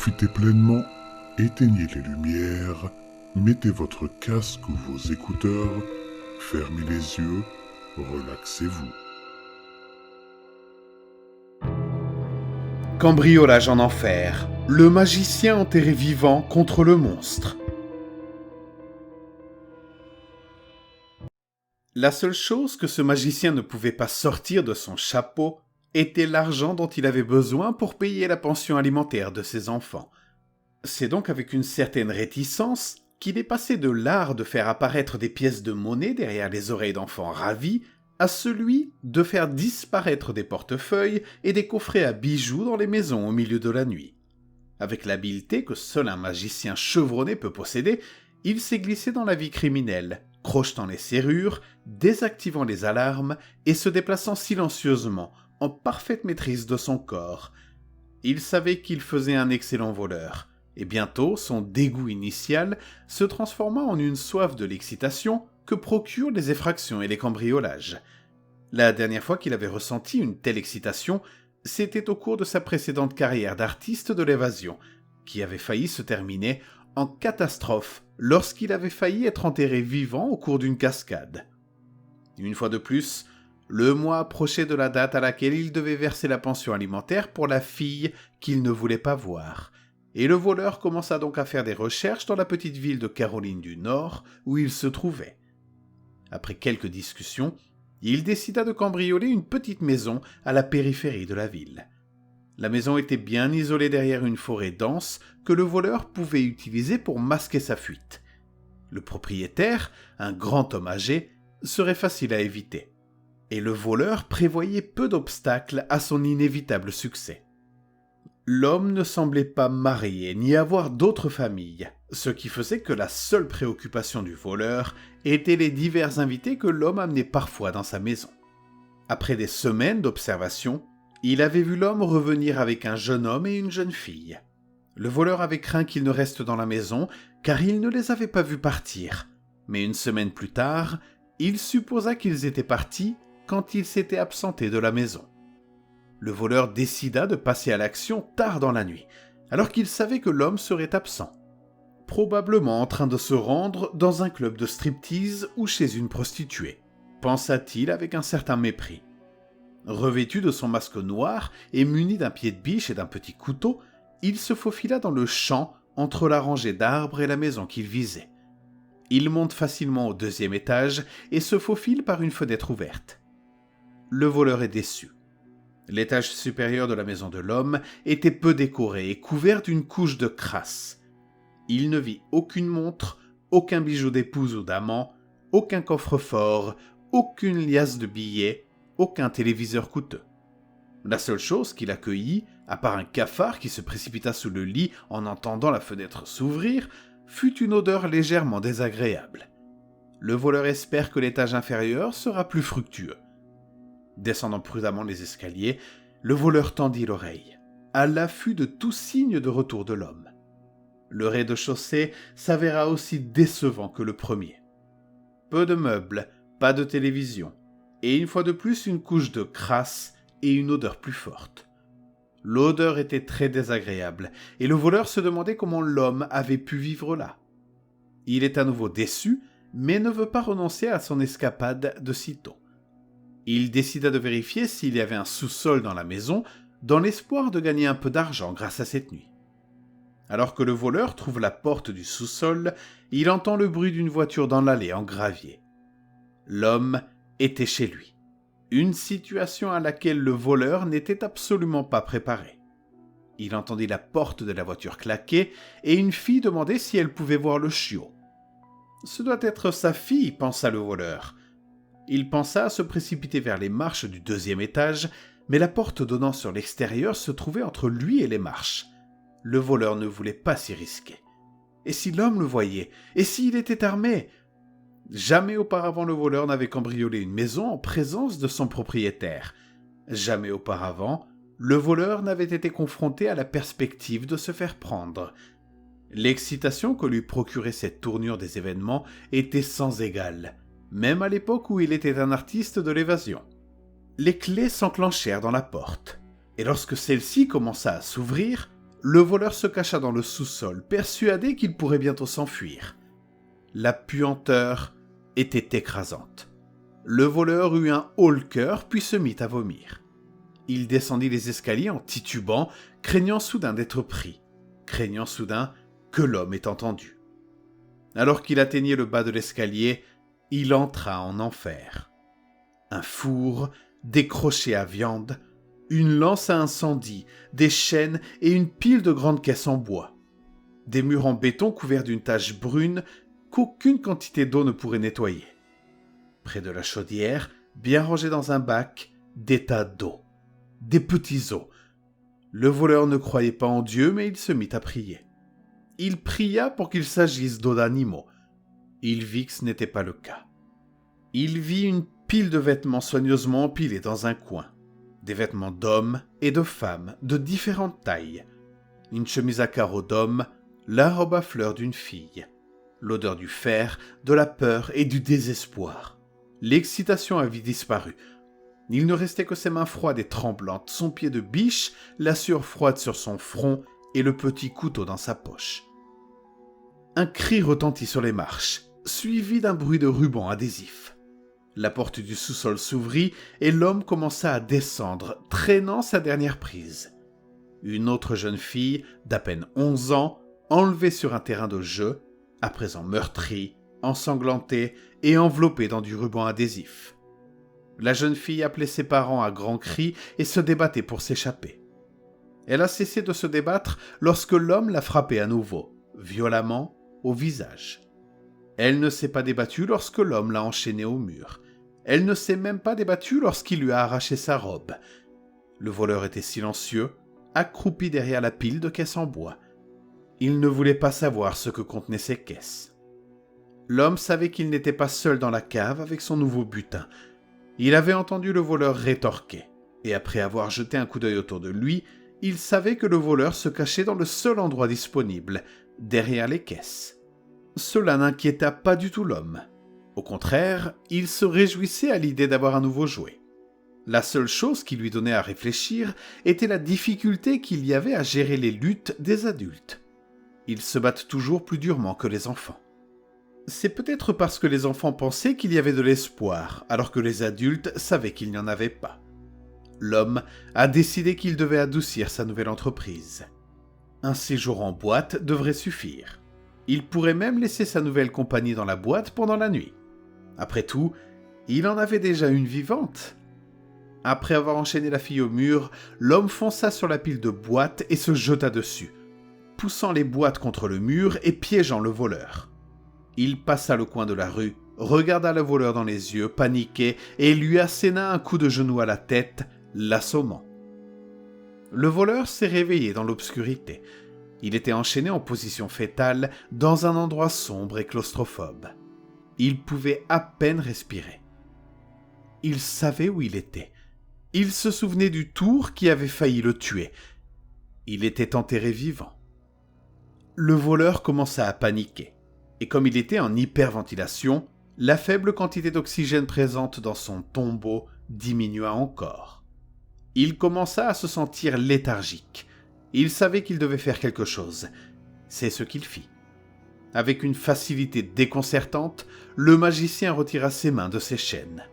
profitez pleinement, éteignez les lumières, mettez votre casque ou vos écouteurs, fermez les yeux, relaxez-vous. Cambriolage en enfer. Le magicien enterré vivant contre le monstre. La seule chose que ce magicien ne pouvait pas sortir de son chapeau était l'argent dont il avait besoin pour payer la pension alimentaire de ses enfants. C'est donc avec une certaine réticence qu'il est passé de l'art de faire apparaître des pièces de monnaie derrière les oreilles d'enfants ravis à celui de faire disparaître des portefeuilles et des coffrets à bijoux dans les maisons au milieu de la nuit. Avec l'habileté que seul un magicien chevronné peut posséder, il s'est glissé dans la vie criminelle, crochetant les serrures, désactivant les alarmes et se déplaçant silencieusement, en parfaite maîtrise de son corps. Il savait qu'il faisait un excellent voleur, et bientôt son dégoût initial se transforma en une soif de l'excitation que procurent les effractions et les cambriolages. La dernière fois qu'il avait ressenti une telle excitation, c'était au cours de sa précédente carrière d'artiste de l'évasion, qui avait failli se terminer en catastrophe lorsqu'il avait failli être enterré vivant au cours d'une cascade. Une fois de plus, le mois approchait de la date à laquelle il devait verser la pension alimentaire pour la fille qu'il ne voulait pas voir, et le voleur commença donc à faire des recherches dans la petite ville de Caroline du Nord où il se trouvait. Après quelques discussions, il décida de cambrioler une petite maison à la périphérie de la ville. La maison était bien isolée derrière une forêt dense que le voleur pouvait utiliser pour masquer sa fuite. Le propriétaire, un grand homme âgé, serait facile à éviter. Et le voleur prévoyait peu d'obstacles à son inévitable succès. L'homme ne semblait pas marié ni avoir d'autres familles, ce qui faisait que la seule préoccupation du voleur étaient les divers invités que l'homme amenait parfois dans sa maison. Après des semaines d'observation, il avait vu l'homme revenir avec un jeune homme et une jeune fille. Le voleur avait craint qu'ils ne restent dans la maison, car il ne les avait pas vus partir. Mais une semaine plus tard, il supposa qu'ils étaient partis quand ils s'étaient absentés de la maison. Le voleur décida de passer à l'action tard dans la nuit, alors qu'il savait que l'homme serait absent. Probablement en train de se rendre dans un club de striptease ou chez une prostituée, pensa-t-il avec un certain mépris. Revêtu de son masque noir et muni d'un pied de biche et d'un petit couteau, il se faufila dans le champ entre la rangée d'arbres et la maison qu'il visait. Il monte facilement au 2e étage et se faufile par une fenêtre ouverte. Le voleur est déçu. L'étage supérieur de la maison de l'homme était peu décoré et couvert d'une couche de crasse. Il ne vit aucune montre, aucun bijou d'épouse ou d'amant, aucun coffre-fort, aucune liasse de billets, aucun téléviseur coûteux. La seule chose qu'il accueillit, à part un cafard qui se précipita sous le lit en entendant la fenêtre s'ouvrir, fut une odeur légèrement désagréable. Le voleur espère que l'étage inférieur sera plus fructueux. Descendant prudemment les escaliers, le voleur tendit l'oreille, à l'affût de tout signe de retour de l'homme. Le rez-de-chaussée s'avéra aussi décevant que le premier. Peu de meubles, pas de télévision, et une fois de plus une couche de crasse et une odeur plus forte. L'odeur était très désagréable, et le voleur se demandait comment l'homme avait pu vivre là. Il est à nouveau déçu, mais ne veut pas renoncer à son escapade de sitôt. Il décida de vérifier s'il y avait un sous-sol dans la maison, dans l'espoir de gagner un peu d'argent grâce à cette nuit. Alors que le voleur trouve la porte du sous-sol, il entend le bruit d'une voiture dans l'allée en gravier. L'homme était chez lui. Une situation à laquelle le voleur n'était absolument pas préparé. Il entendit la porte de la voiture claquer et une fille demander si elle pouvait voir le chiot. « Ce doit être sa fille », pensa le voleur. Il pensa à se précipiter vers les marches du 2e étage, mais la porte donnant sur l'extérieur se trouvait entre lui et les marches. Le voleur ne voulait pas s'y risquer. Et si l'homme le voyait? Et s'il était armé? Jamais auparavant le voleur n'avait cambriolé une maison en présence de son propriétaire. Jamais auparavant, le voleur n'avait été confronté à la perspective de se faire prendre. L'excitation que lui procurait cette tournure des événements était sans égale, même à l'époque où il était un artiste de l'évasion. Les clés s'enclenchèrent dans la porte, et lorsque celle-ci commença à s'ouvrir, le voleur se cacha dans le sous-sol, persuadé qu'il pourrait bientôt s'enfuir. La puanteur était écrasante. Le voleur eut un haut-le-cœur puis se mit à vomir. Il descendit les escaliers en titubant, craignant soudain d'être pris, craignant soudain que l'homme ait entendu. Alors qu'il atteignait le bas de l'escalier, il entra en enfer. Un four, des crochets à viande, une lance à incendie, des chaînes et une pile de grandes caisses en bois. Des murs en béton couverts d'une tache brune qu'aucune quantité d'eau ne pourrait nettoyer. Près de la chaudière, bien rangés dans un bac, des tas d'eau, des petits os. Le voleur ne croyait pas en Dieu, mais il se mit à prier. Il pria pour qu'il s'agisse d'eau d'animaux. Il vit que ce n'était pas le cas. Il vit une pile de vêtements soigneusement empilés dans un coin. Des vêtements d'hommes et de femmes de différentes tailles. Une chemise à carreaux d'homme, la robe à fleurs d'une fille. L'odeur du fer, de la peur et du désespoir. L'excitation avait disparu. Il ne restait que ses mains froides et tremblantes, son pied de biche, la sueur froide sur son front et le petit couteau dans sa poche. Un cri retentit sur les marches, suivi d'un bruit de ruban adhésif. La porte du sous-sol s'ouvrit et l'homme commença à descendre, traînant sa dernière prise. Une autre jeune fille, d'à peine 11 ans, enlevée sur un terrain de jeu, à présent meurtrie, ensanglantée et enveloppée dans du ruban adhésif. La jeune fille appelait ses parents à grands cris et se débattait pour s'échapper. Elle a cessé de se débattre lorsque l'homme l'a frappée à nouveau, violemment, au visage. Elle ne s'est pas débattue lorsque l'homme l'a enchaînée au mur. Elle ne s'est même pas débattue lorsqu'il lui a arraché sa robe. Le voleur était silencieux, accroupi derrière la pile de caisses en bois. Il ne voulait pas savoir ce que contenaient ces caisses. L'homme savait qu'il n'était pas seul dans la cave avec son nouveau butin. Il avait entendu le voleur rétorquer, et après avoir jeté un coup d'œil autour de lui, il savait que le voleur se cachait dans le seul endroit disponible, derrière les caisses. Cela n'inquiéta pas du tout l'homme. Au contraire, il se réjouissait à l'idée d'avoir un nouveau jouet. La seule chose qui lui donnait à réfléchir était la difficulté qu'il y avait à gérer les luttes des adultes. Ils se battent toujours plus durement que les enfants. C'est peut-être parce que les enfants pensaient qu'il y avait de l'espoir, alors que les adultes savaient qu'il n'y en avait pas. L'homme a décidé qu'il devait adoucir sa nouvelle entreprise. Un séjour en boîte devrait suffire. Il pourrait même laisser sa nouvelle compagnie dans la boîte pendant la nuit. Après tout, il en avait déjà une vivante. Après avoir enchaîné la fille au mur, l'homme fonça sur la pile de boîtes et se jeta dessus, poussant les boîtes contre le mur et piégeant le voleur. Il passa le coin de la rue, regarda le voleur dans les yeux, paniqué, et lui asséna un coup de genou à la tête, l'assommant. Le voleur s'est réveillé dans l'obscurité. Il était enchaîné en position fétale dans un endroit sombre et claustrophobe. Il pouvait à peine respirer. Il savait où il était. Il se souvenait du tour qui avait failli le tuer. Il était enterré vivant. Le voleur commença à paniquer. Et comme il était en hyperventilation, la faible quantité d'oxygène présente dans son tombeau diminua encore. Il commença à se sentir léthargique. Il savait qu'il devait faire quelque chose. C'est ce qu'il fit. Avec une facilité déconcertante, le magicien retira ses mains de ses chaînes.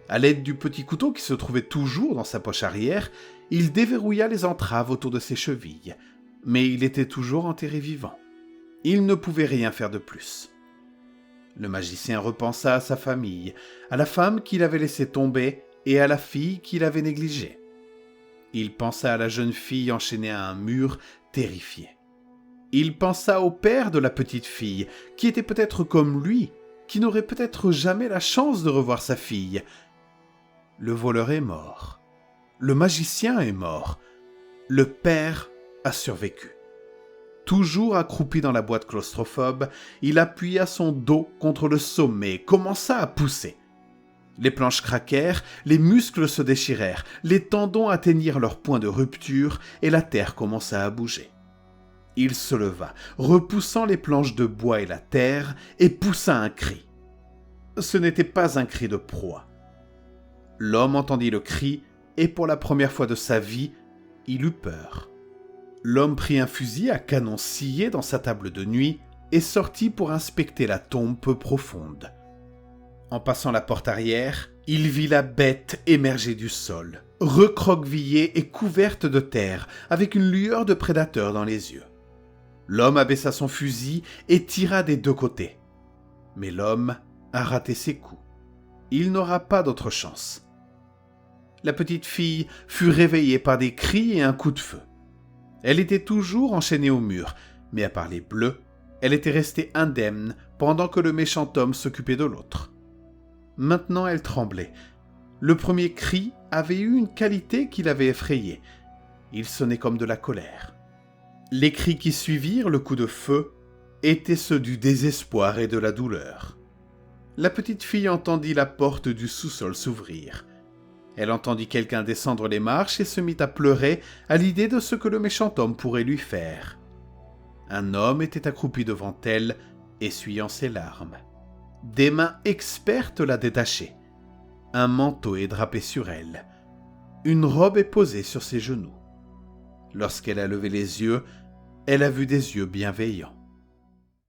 À l'aide du petit couteau qui se trouvait toujours dans sa poche arrière, il déverrouilla les entraves autour de ses chevilles. Mais il était toujours enterré vivant. Il ne pouvait rien faire de plus. Le magicien repensa à sa famille, à la femme qu'il avait laissée tomber et à la fille qu'il avait négligée. Il pensa à la jeune fille enchaînée à un mur, terrifiée. Il pensa au père de la petite fille, qui était peut-être comme lui, qui n'aurait peut-être jamais la chance de revoir sa fille. Le voleur est mort. Le magicien est mort. Le père a survécu. Toujours accroupi dans la boîte claustrophobe, il appuya son dos contre le sommet et commença à pousser. Les planches craquèrent, les muscles se déchirèrent, les tendons atteignirent leur point de rupture et la terre commença à bouger. Il se leva, repoussant les planches de bois et la terre, et poussa un cri. Ce n'était pas un cri de proie. L'homme entendit le cri, et pour la première fois de sa vie, il eut peur. L'homme prit un fusil à canon scié dans sa table de nuit et sortit pour inspecter la tombe peu profonde. En passant la porte arrière, il vit la bête émerger du sol, recroquevillée et couverte de terre, avec une lueur de prédateur dans les yeux. L'homme abaissa son fusil et tira des deux côtés. Mais l'homme a raté ses coups. Il n'aura pas d'autre chance. La petite fille fut réveillée par des cris et un coup de feu. Elle était toujours enchaînée au mur, mais à part les bleus, elle était restée indemne pendant que le méchant homme s'occupait de l'autre. Maintenant elle tremblait. Le premier cri avait eu une qualité qui l'avait effrayée. Il sonnait comme de la colère. Les cris qui suivirent le coup de feu étaient ceux du désespoir et de la douleur. La petite fille entendit la porte du sous-sol s'ouvrir. Elle entendit quelqu'un descendre les marches et se mit à pleurer à l'idée de ce que le méchant homme pourrait lui faire. Un homme était accroupi devant elle, essuyant ses larmes. Des mains expertes la détachaient. Un manteau est drapé sur elle. Une robe est posée sur ses genoux. Lorsqu'elle a levé les yeux, elle a vu des yeux bienveillants.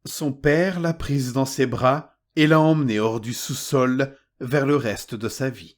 Son père l'a prise dans ses bras et l'a emmenée hors du sous-sol vers le reste de sa vie.